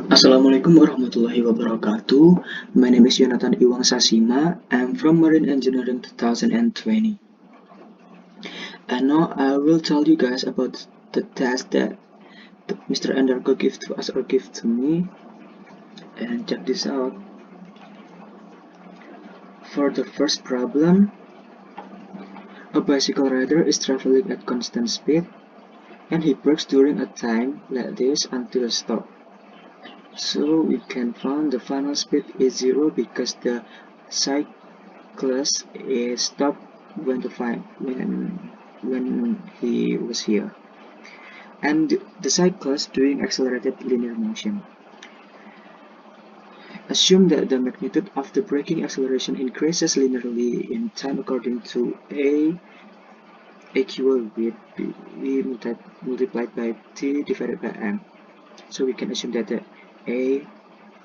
Assalamualaikum warahmatullahi wabarakatuh. My name is Yonathan Iwangsa Sima. I'm from Marine Engineering 2020. And now I will tell you guys about the task that Mr. Undergo gave to us or gave to me. And check this out. For the first problem, a bicycle rider is traveling at constant speed and he brakes during a time like this until a stop. So we can find the final speed is 0 because the cyclist is stopped when he was here, and the cyclist doing accelerated linear motion. Assume that the magnitude of the braking acceleration increases linearly in time according to A equal with B multiplied by T divided by M. So we can assume that the A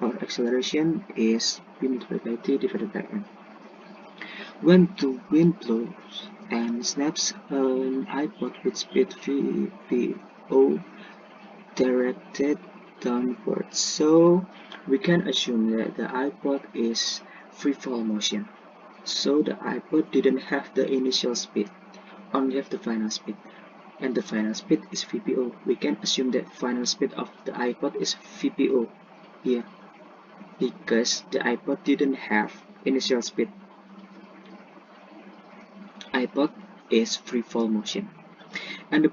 or acceleration is B multiplied by T divided by M. When the wind blows and snaps an iPod with speed VPO directed downwards, so we can assume that the iPod is free fall motion. So the iPod didn't have the initial speed, only have the final speed, and the final speed is VPO. We can assume that final speed of the iPod is VPO here because the iPod didn't have initial speed. iPod is free fall motion, and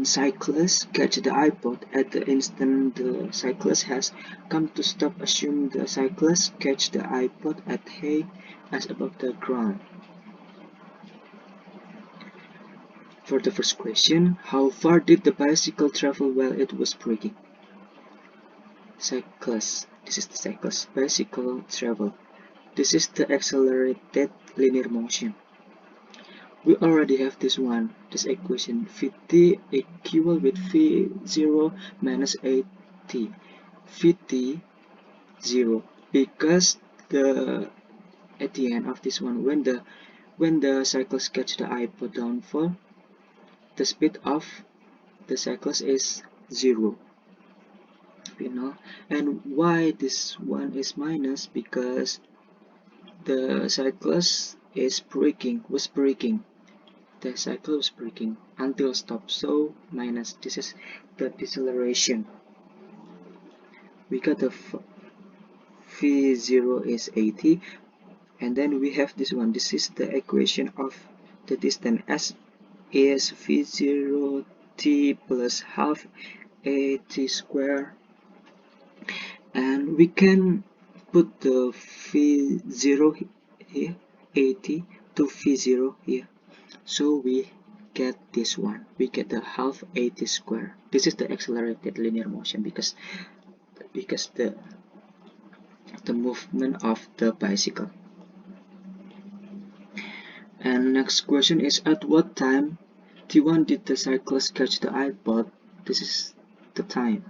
cyclists catch the iPod at the instant the cyclist has come to stop. Assume the cyclist catch the iPod at hay as above the ground. For the first question, how far did the bicycle travel while it was braking? Cyclist, this is the cyclist. Bicycle travel. This is the accelerated linear motion. We already have this one, this equation, Vt equal with V0 minus AT. Vt 0, because at the end of this one, when the cyclist catch the iPod downfall, the speed of the cyclist is 0. And why this one is minus? Because the cyclist was braking. The cycle was braking until stop, so minus. This is the deceleration. We got the V0 is 80, and then we have this one. This is the equation of the distance. S is V0 t plus half AT square, and we can put the V0 here, 80 to V0 here. So we get this one. We get the half AT square. This is the accelerated linear motion because the movement of the bicycle. And next question is, at what time T1 did the cyclist catch the iPod? This is the time.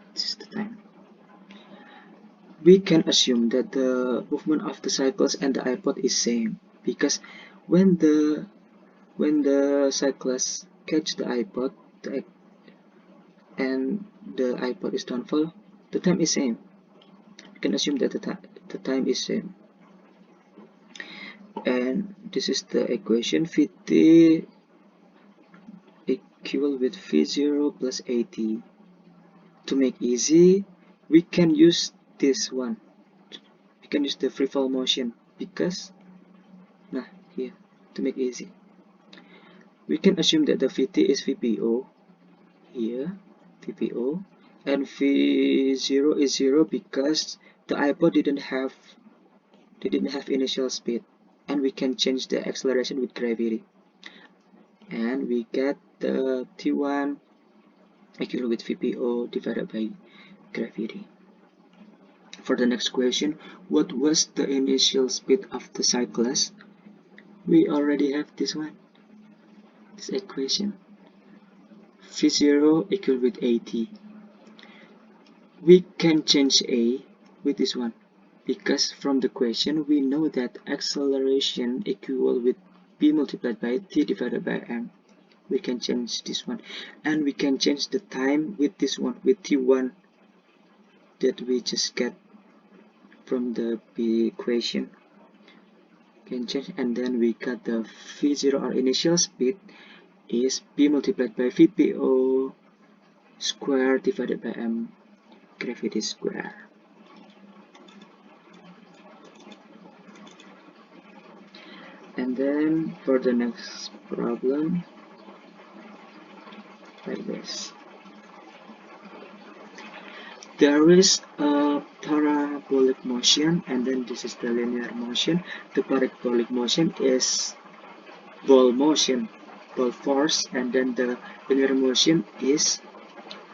We can assume that the movement of the cyclist and the iPod is same because when the cyclist catch the iPod and the iPod is downfall, the time is same. We can assume that the time is same. And this is the equation, Vt equal with V0 plus AT. To make easy, we can use this one. We can use the free fall motion because here, to make easy, we can assume that the Vt is VPO here, VPO, and V0 is 0 because the iPod didn't have initial speed, and we can change the acceleration with gravity, and we get the T1 equal with VPO divided by gravity. For the next question, what was the initial speed of the cyclist? We already have this one, this equation, V0 equal with AT. We can change A with this one because from the question we know that acceleration equal with B multiplied by T divided by M. We can change this one, and we can change the time with this one, with T1 that we just get from the equation can change, and then we got the v0, our initial speed, is b multiplied by vpo square divided by m gravity square. And then for the next problem, like this. There is a parabolic motion, and then this is the linear motion. The parabolic motion is ball motion, ball force, and then the linear motion is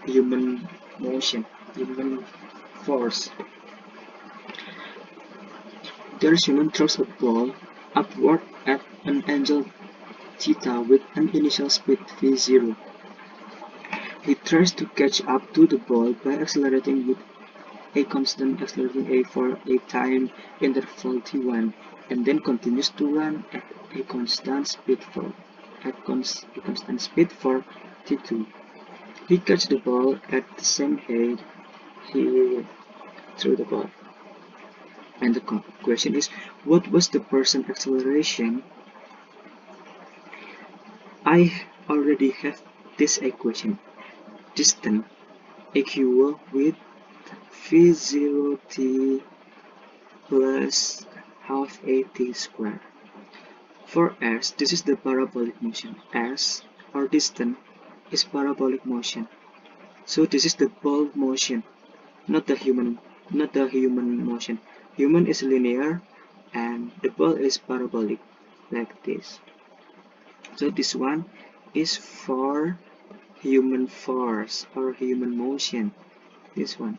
human motion, human force. There's human throws a ball upward at an angle theta with an initial speed v0. He tries to catch up to the ball by accelerating with a constant accelerating a for a time interval t1, and then continues to run at a constant speed for t2. He catches the ball at the same height he threw the ball. And the question is, what was the percent acceleration? I already have this equation. Distance equal with v0t plus half a t squared. For s, this is the parabolic motion. S, or distance, is parabolic motion. So this is the ball motion, not the human motion. Human is linear, and the ball is parabolic, like this. So this one is for human force or human motion. This one.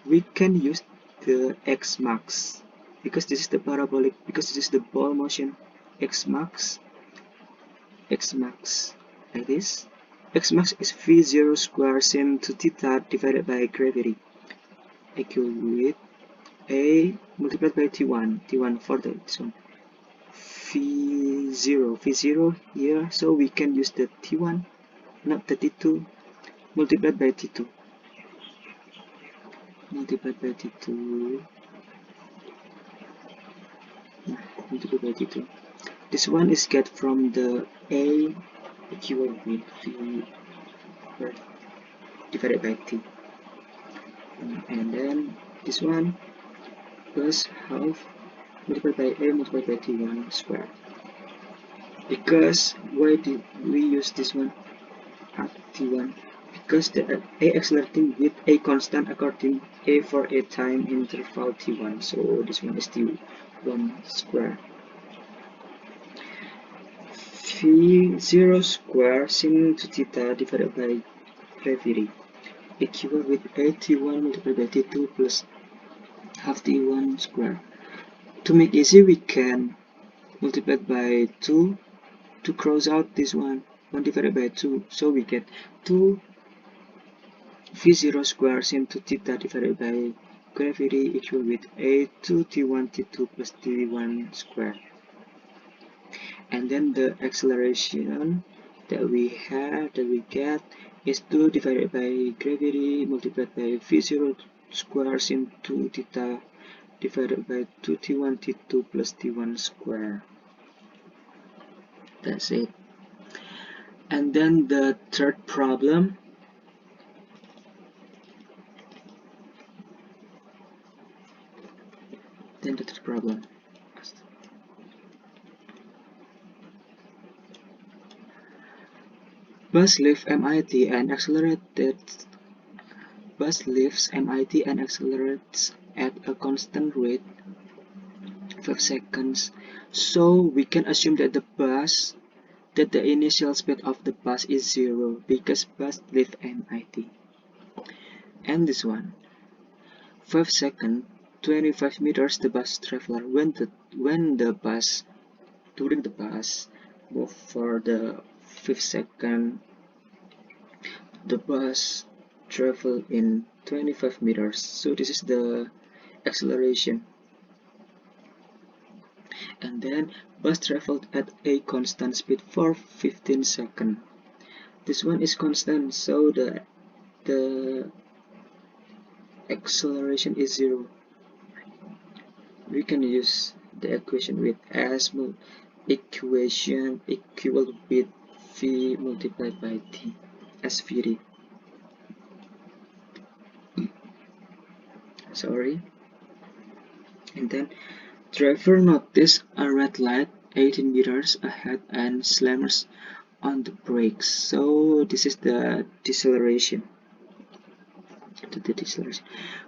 We can use the x max because this is the parabolic, because this is the ball motion. X max like this. X max is v0 square sin to theta divided by gravity, equal with a multiplied by t1 for this one. v0 here, so we can use the t1, not the t2, multiplied by t2. Multiplied by t2. This one is get from the a equal with v divided by t, and then this one plus half multiplied by a multiplied by t1 square. Because why did we use this one at t1? Because the a accelerating with a constant according a for a time interval t1, so this one is t1 square. v0 square sin to theta divided by gravity equal with a t1 multiplied by t2 plus half t1 square. To make easy, we can multiply by 2 to cross out this one divided by 2, so we get 2 v0 square sin to theta divided by gravity equal with a 2 t1 t2 plus t1 square. And then the acceleration that we get is 2 divided by gravity multiplied by v0 square sin 2 theta divided by 2 t1 t2 plus t1 square. That's it. And then the third problem. Bus leaves MIT and accelerates at a constant rate 5 seconds. So we can assume that the initial speed of the bus is 0 because bus leaves MIT. And this one, 5 seconds, 25 meters the bus traveler. When the bus during the bus move for the 5 second, the bus travel in 25 meters. So this is the acceleration. And then bus traveled at a constant speed for 15 seconds. This one is constant, so the acceleration is 0, we can use the equation with equation equal with v multiplied by t as vd. Sorry. And then driver noticed a red light 18 meters ahead and slams on the brakes. So this is the deceleration.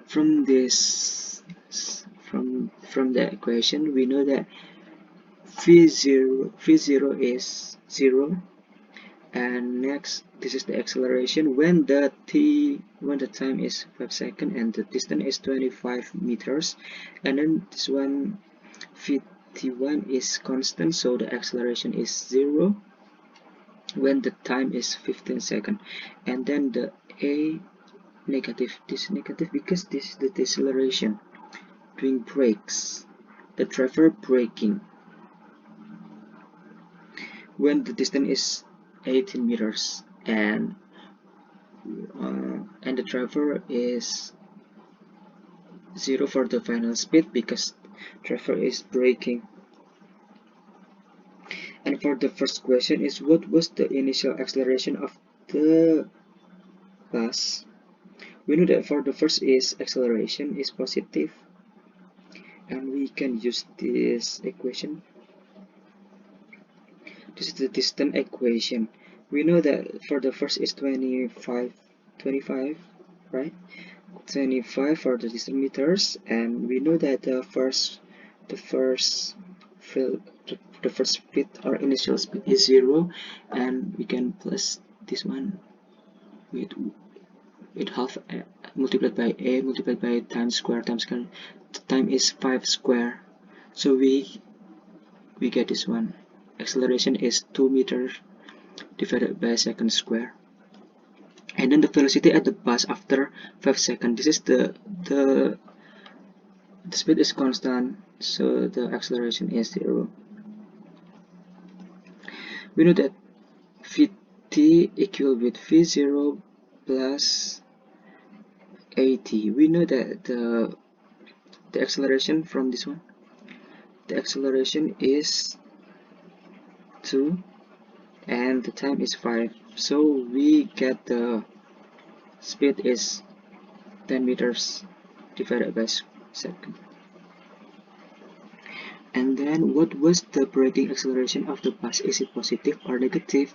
From this, from the equation, we know that v0 is 0, and next this is the acceleration when the time is 5 seconds and the distance is 25 meters, and then this one v1 is constant, so the acceleration is 0 when the time is 15 seconds, and then the a negative, this is negative because this is the deceleration during brakes, the driver braking when the distance is 18 meters, and the driver is 0 for the final speed because driver is braking. And for the first question is, what was the initial acceleration of the bus? We know that for the first is acceleration is positive, and we can use this equation. This is the distance equation. We know that for the first is 25, right? 25 for the distance meters, and we know that the first speed or initial speed is 0, and we can plus this one with half multiplied by a multiplied by time square. Time is 5 square, so we get this one. Acceleration is 2 meters divided by second square, and then the velocity at the bus after 5 seconds. This is the speed is constant, so the acceleration is 0. We know that Vt equal with V0 plus AT. We know that the acceleration from this one, the acceleration is 2 and the time is 5, so we get the speed is 10 meters divided by second. And then what was the braking acceleration of the bus? Is it positive or negative?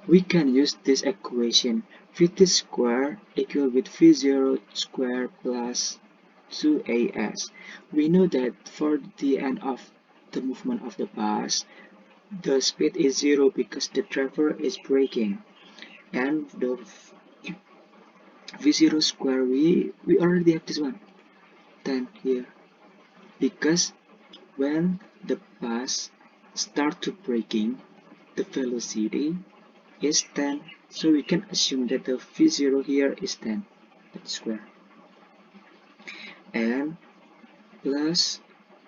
We can use this equation. Vt square equal with V0 square plus 2as. We know that for the end of the movement of the bus, the speed is 0 because the driver is braking, and the v0 square, we already have this one 10 here, because when the bus start to braking, the velocity is 10, so we can assume that the v0 here is 10 square, and plus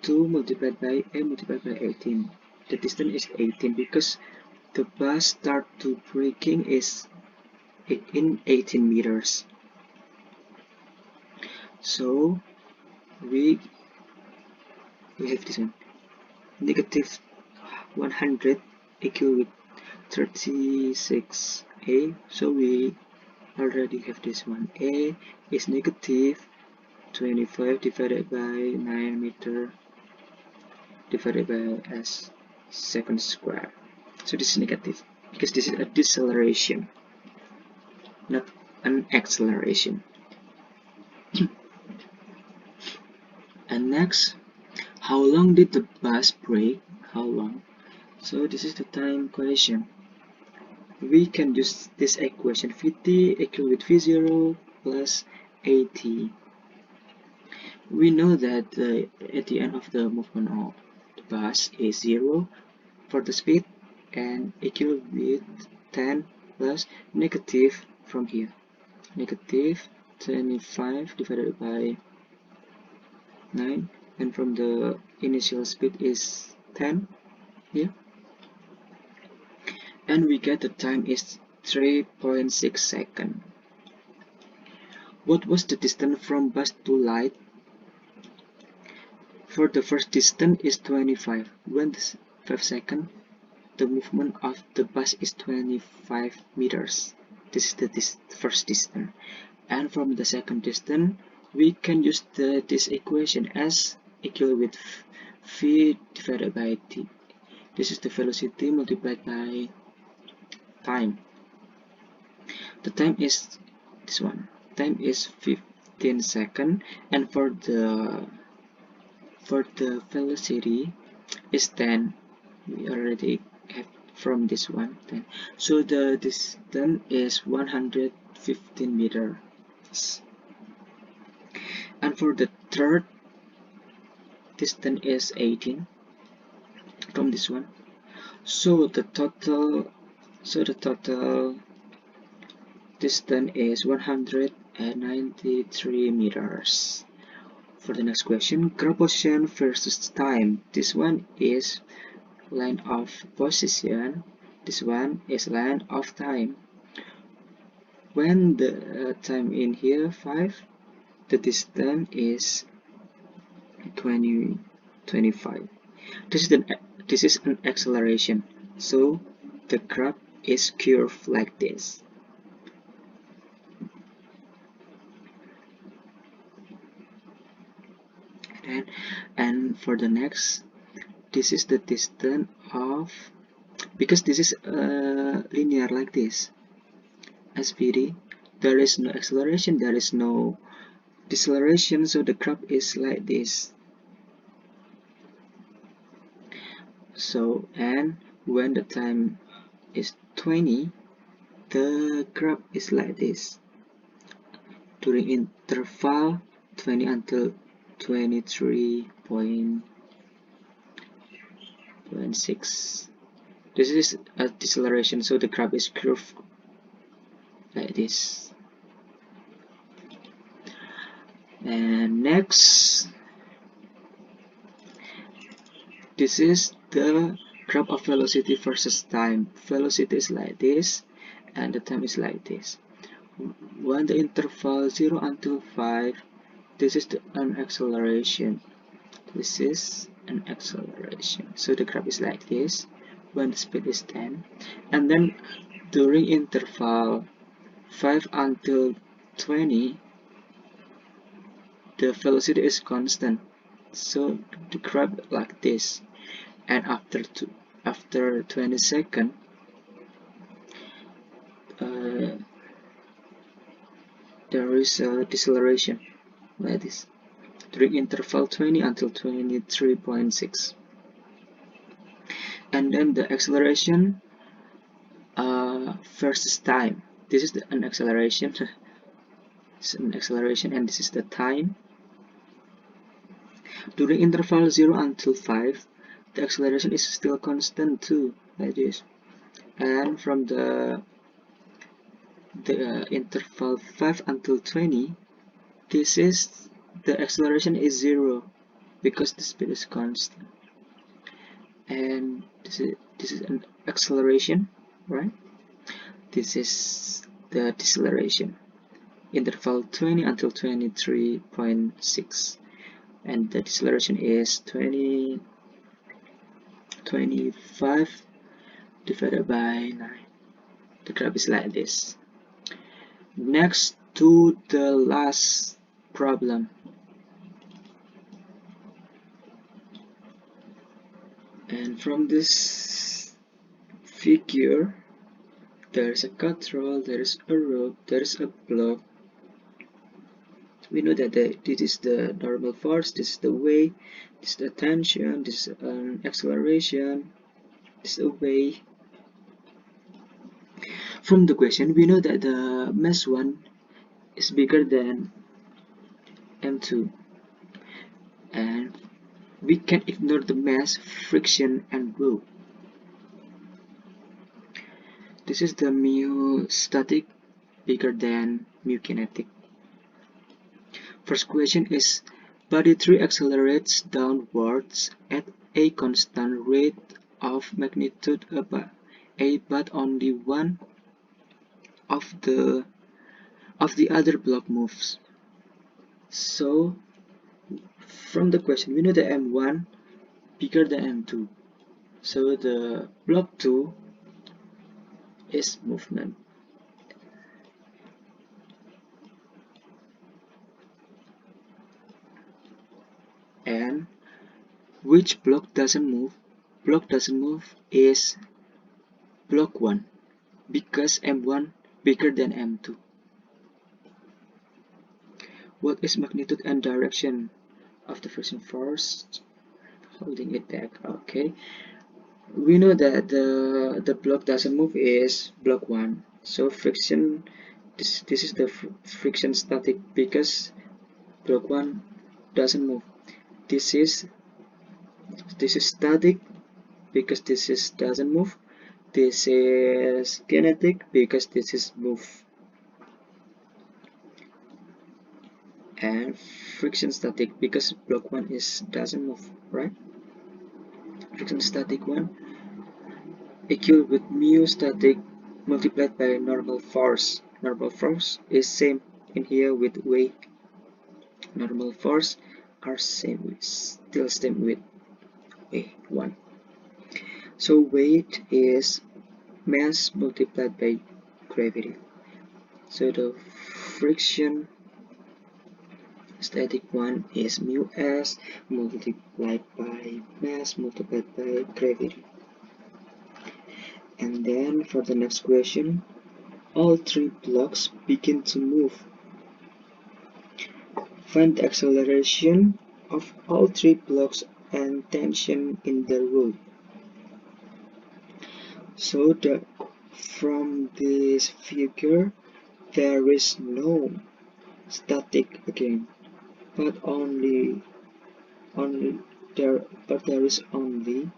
2 multiplied by a multiplied by 18. The distance is 18 because the bus start to braking is in 18 meters. So we have this one, negative 100 equal with 36a. So we already have this one. A is negative 25 divided by 9 meter divided by s second square. So this is negative because this is a deceleration, not an acceleration. And next, how long did the bus brake? How long? So this is the time question. We can use this equation, Vt equal with V0 plus AT. We know that at the end of the movement of the bus is 0 for the speed and equal with 10 plus negative from here, negative 25 divided by 9, and from the initial speed is 10 here, and we get the time is 3.6 seconds. What was the distance from bus to light? For the first distance is 25. When the 5 seconds, the movement of the bus is 25 meters. This is the first distance. And from the second distance, we can use this equation as equal with v divided by t. This is the velocity multiplied by time. The time is this one. Time is 15 seconds, and for the velocity is 10. We already have from this one 10. So the distance is 115 meters. And for the third distance is 18 from this one. So the total distance is 193 meters. For the next question, graph position versus time. This one is line of position. This one is line of time. When the time in here 5, the distance is 25. This is an acceleration, so the graph is curved like this. And for the next, this is the distance of, because this is linear like this, SPD, there is no acceleration, there is no deceleration, so the graph is like this. So, and when the time is 20, the graph is like this. During interval 20 until 23.6, this is a deceleration, so the graph is curved like this. And next, this is the graph of velocity versus time. Velocity is like this, and the time is like this. When the interval 0 until 5, this is an acceleration. This is an acceleration. So the graph is like this when the speed is 10. And then during interval 5 until 20, the velocity is constant. So the graph like this. And after 20 seconds, there is a deceleration like this during interval 20 until 23.6. And then the acceleration versus time. This is an acceleration. It's an acceleration, and this is the time. During interval 0 until 5, the acceleration is still constant too, like this. And from the interval 5 until 20, this is the acceleration is 0 because the speed is constant. And this is an acceleration, right? This is the deceleration. Interval 20 until 23.6, and the deceleration is 25 divided by 9. The graph is like this. Next to the last problem. And from this figure, there is a control, there is a rope, there is a block. We know that this is the normal force, this is the weight, this is the tension, this is an acceleration, this is a weight. From the question, we know that the mass 1 is bigger than m2, and we can ignore the mass, friction, and rope. This is the mu static bigger than mu kinetic. First question is, body 3 accelerates downwards at a constant rate of magnitude a, but only one of the of the other block moves. So from the question, we know that M1 bigger than M2. So the block 2 is movement. And which block doesn't move? Block doesn't move is block 1 because M1 bigger than M2. What is magnitude and direction of the friction force? Holding it back. Okay. We know that the block doesn't move is block 1. So friction, this is the friction static because block 1 doesn't move. This is static because this is doesn't move. This is kinetic because this is move. And friction static because block 1 is doesn't move, right? Friction static 1 equal with mu static multiplied by normal force. Normal force is same in here with weight. Normal force are still same with weight 1. So weight is mass multiplied by gravity. So the friction static 1 is mu s multiplied by mass multiplied by gravity. And then for the next question, all three blocks begin to move. Find the acceleration of all three blocks and tension in the rule. So from this figure, there is no static again, but there is only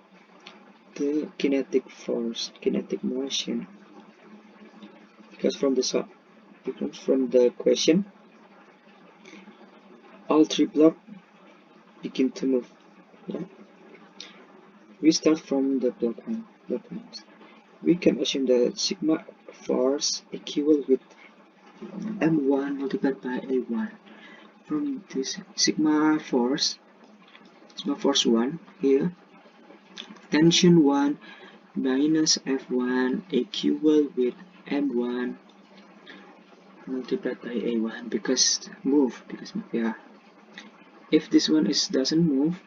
the kinetic force, kinetic motion. Because from the question, all three blocks begin to move. Yeah. We start from the block 1. We can assume that sigma force equal with m1 multiplied by a1. From this sigma force 1 here, tension 1 minus f1 equal with m1 multiplied by a1 because move, yeah. If this one doesn't move,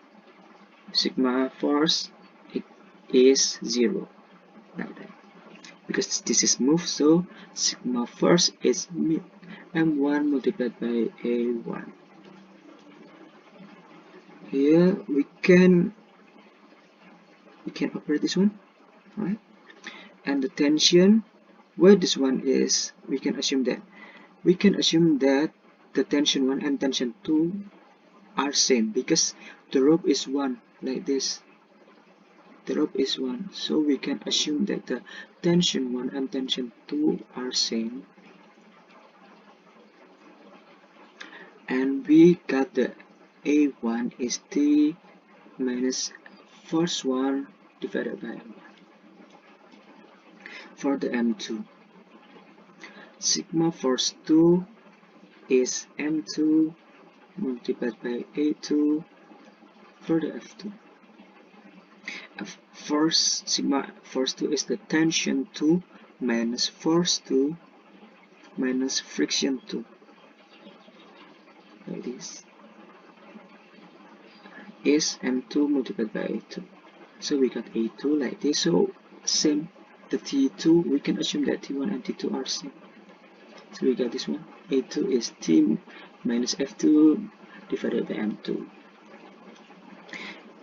sigma force is 0 like that. Because this is move, so sigma force is m1 multiplied by a1. Here we can operate this one, right? And the tension, where this one is, we can assume that the tension 1 and tension 2 are same because the rope is 1 like this. The rope is 1, so we can assume that the tension 1 and tension 2 are same. And we got the A1 is T minus force 1 divided by M1. For the M2, sigma force 2 is M2 multiplied by A2 for the F2. Sigma force 2 is the tension 2 minus force 2 minus friction 2 like this is M2 multiplied by A2. So we got A2 like this. So same, the T2, we can assume that T1 and T2 are same. So we got this one. A2 is T minus F2 divided by M2.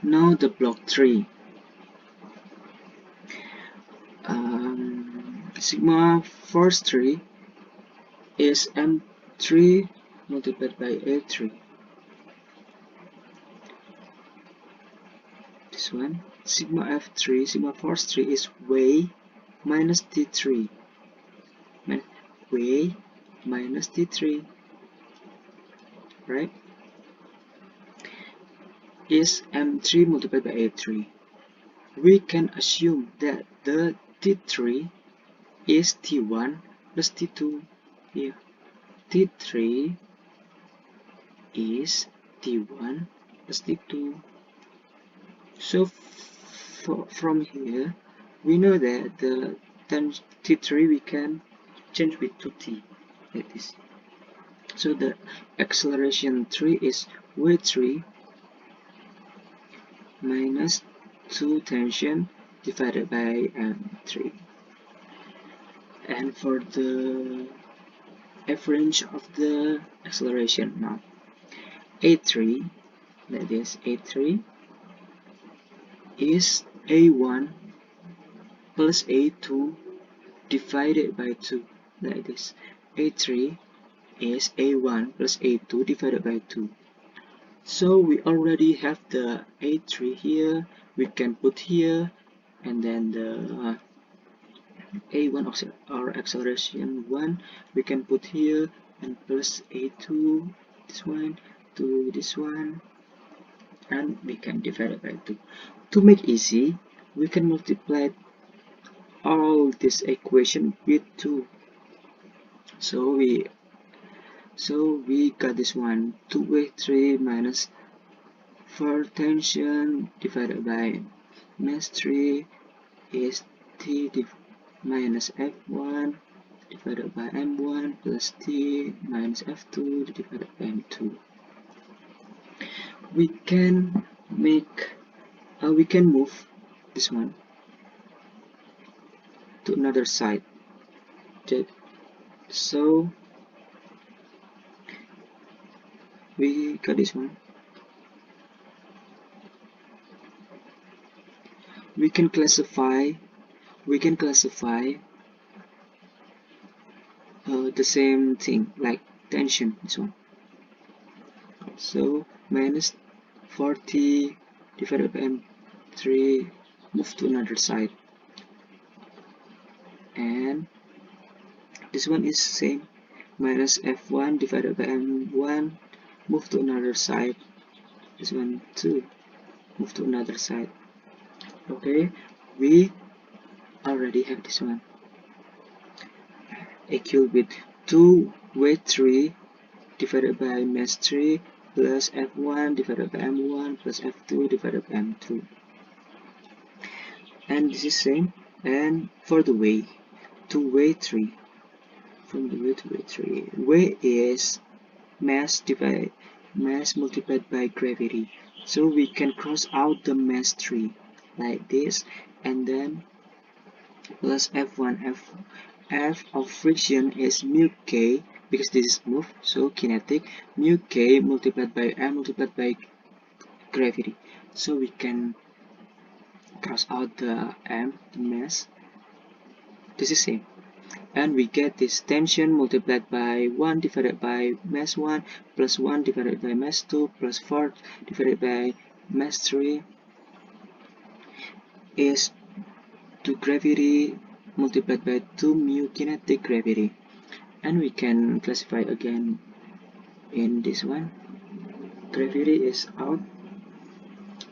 Now the block 3. Sigma force 3 is M3 multiplied by A3. This one, sigma F3, sigma force 3 is way minus T3. Way minus T3, right? Is M3 multiplied by A3. We can assume that the T3 is T1 plus T2 here. T3 is T1 plus T2. So from here, we know that the T3 we can change with 2T, like this. So the acceleration 3 is V3 minus 2 tension divided by M3. And for the average of the acceleration now, A3, that is A3 is A1 plus A2 divided by 2, like this. A3 is A1 plus A2 divided by 2. So we already have the A3 here, we can put here, and then the A1 or acceleration 1 we can put here, and plus A2, this one, to this one, and we can divide it by 2. To make easy, we can multiply all this equation with 2. So we got this one, 2V3 minus 4 tension divided by mass 3 is T minus F1 divided by M1 plus T minus F2 divided by M2. We can move this one to another side. So we got this one. We can classify the same thing like tension, this one. So minus 40 divided by M3, move to another side, and this one is same, minus F1 divided by M1, move to another side, this one too, move to another side. Okay, we already have this one equal with 2V3 divided by mass 3 plus F1 divided by M1 plus F2 divided by M2, and this is same. And for the way, 2V3, from the way to V3, way is mass multiplied by gravity, so we can cross out the mass 3 like this, and then plus F1. F of friction is mu k, because this is move, so kinetic, mu k multiplied by M multiplied by gravity, so we can cross out the M, the mass. This is same, and we get this tension multiplied by 1 divided by mass 1 plus 1 divided by mass 2 plus 4 divided by mass 3 is to gravity multiplied by 2 mu kinetic gravity. And we can classify again in this one. Gravity is out,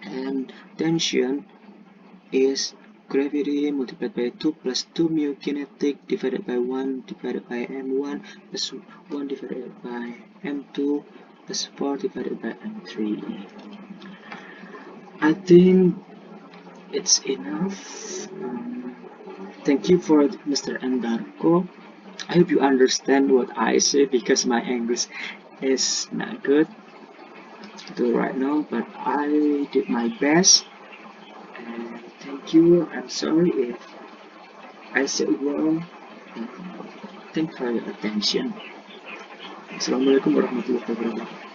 and tension is gravity multiplied by 2 plus 2 mu kinetic divided by 1 divided by M1 plus 1 divided by M2 plus 4 divided by M3. I think it's enough. Thank you for Mr. Endarko. I hope you understand what I say, because my English is not good to right now, but I did my best. And thank you. I'm sorry if I said wrong. Thank you for your attention. Assalamualaikum warahmatullahi wabarakatuh.